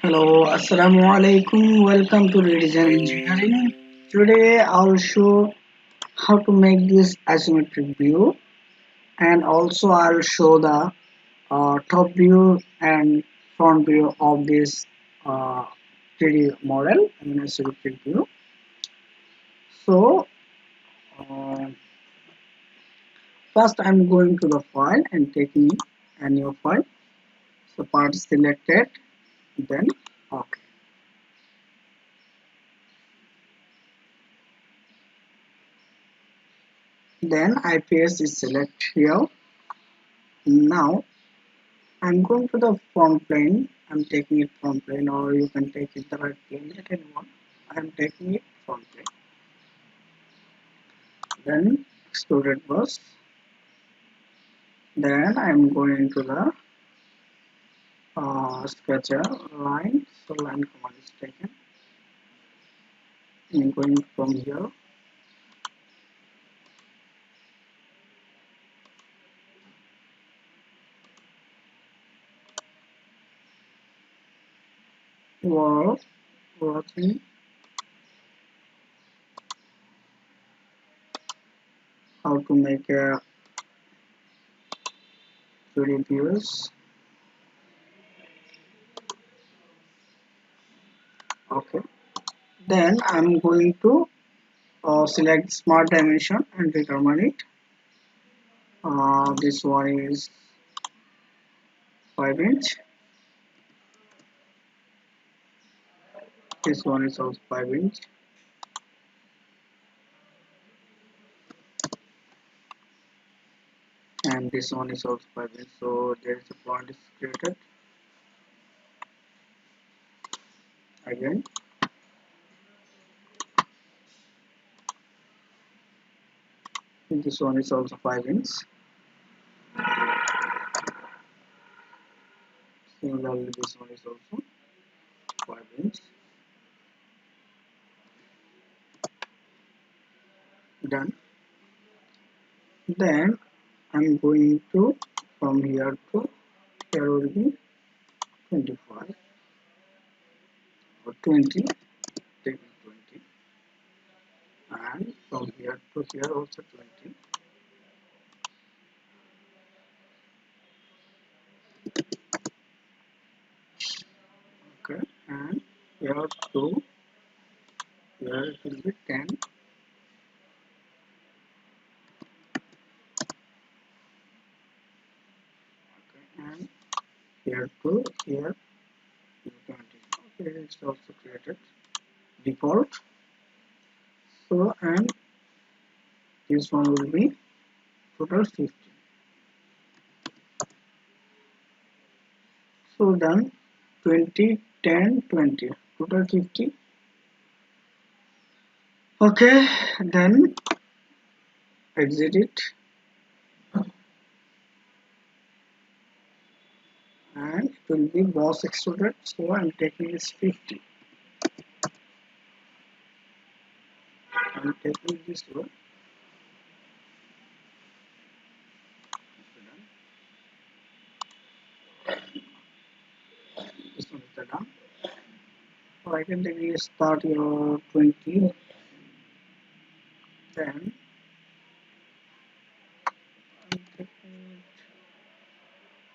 Hello, Assalamu alaikum. Welcome to Redesign Engineering. Today I'll show how to make this isometric view, and also I'll show the top view and front view of this uh, 3D model, I mean isometric view. So uh, first I'm going to the file and taking a new file. So part is selected, then OK. Then IPS is select here. Now I'm going to the front plane. I'm taking it front plane, or you can take it the right plane, like anyone. I'm taking it front plane. Then extruded bus. Then I'm going to the sketcher line. So line command is taken. I'm going from here. Watching how to make a 3D views. Okay. Then I'm going to select smart dimension and determine it. This one is 5 inch. This one is also 5 inch. And this one is also 5 inch. So there is a point is created. Again. And this one is also 5 inch. Similarly, this one is also 5 inch. Done. Then I'm going to from here to here will be 25 or 20. Taking 20. And from here to here also 20. Okay. And here to here it will be 10. Okay. And here to here 20. Okay, it's also created default. So and this one will be total 50. So done. 20, 10, 20, total 50. Okay, then exit it, and it will be boss extruded. So I'm taking this 50. I'm taking this one. This one is done. So I can take start your 20, then I'm taking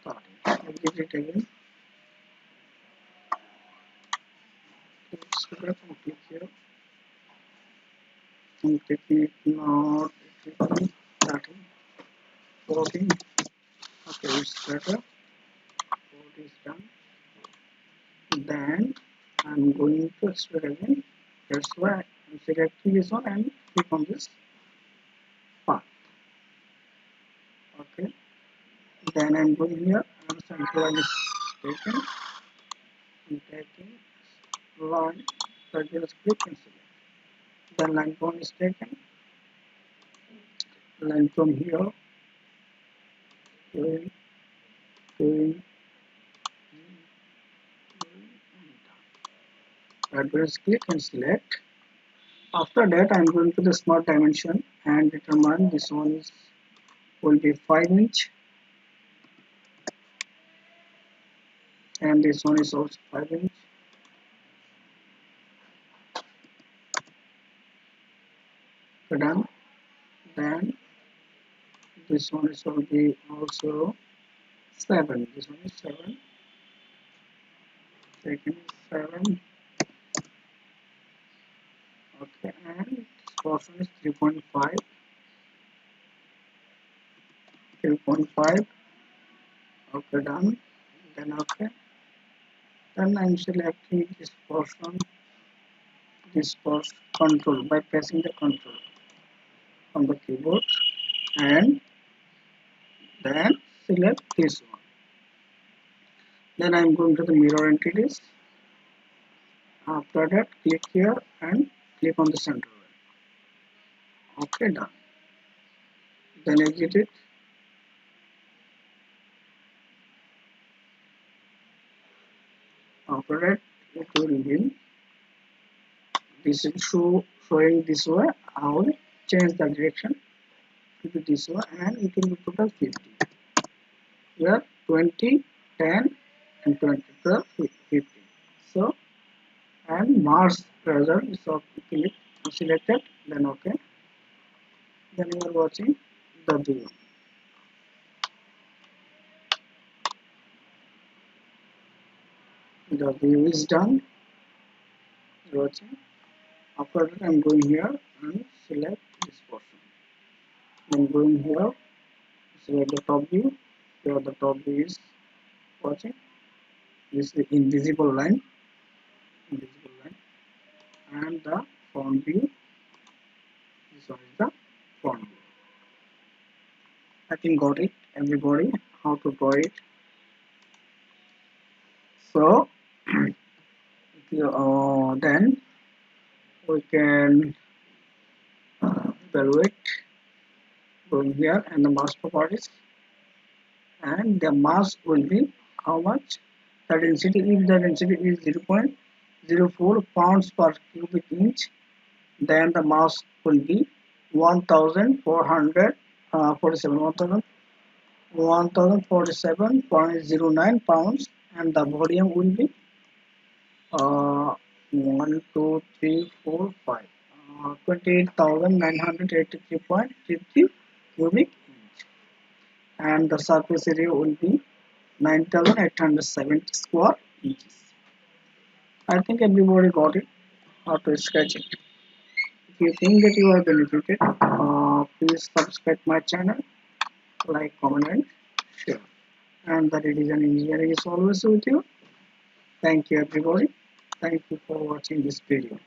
30. Exit it again. Extruder from click here. I'm taking it not 15, 13, 14. Okay, it's better. 40 is done. Then I'm going to extrude again. That's why I'm selecting this one and click on this path. Okay. Then I'm going here and center line is taken. I'm taking line, so just click and select. Then line point is taken. Line from here, going, going, and just click and select. After that, I'm going to the smart dimension and determine this one is will be 5 inch, and this one is also 5 inch. Okay, done. Then this one is will be also 7. This one is 7. Second is 7. Okay, and this portion is 3.5. 3.5. Okay, done. Then okay. Then I'm selecting this portion control by pressing the control on the keyboard, and then select this one. Then I'm going to the mirror entities. After that, click here and click on the center line. Okay, done. Then exit it. After that, it will be this is showing this way. I will change the direction to be this way, and it will be total 50. Here 20, 10, and 20, 12, 15. So, and Mars result is selected. Then okay. Then you are watching the view. The view is done. Watching. After that, I'm going here and select this portion. Then going here, select the top view. Here the top view is watching. This is the invisible line, and the front view. This one is the front view. I think got it, everybody, how to draw it. So, then we can evaluate going here and the mass properties, and the mass will be how much? The density, if the density is 0.04 pounds per cubic inch, then the mass will be 1447 1047.09 pounds, and the volume will be 1 2 3 4 5 28,983.50 cubic inch, and the surface area will be 9,870 square inches. I think everybody got it, how to sketch it. If you think that you are benefited, please subscribe my channel, like, comment, and share. And the Redesign Engineering is always with you. Thank you, everybody. Thank you for watching this video.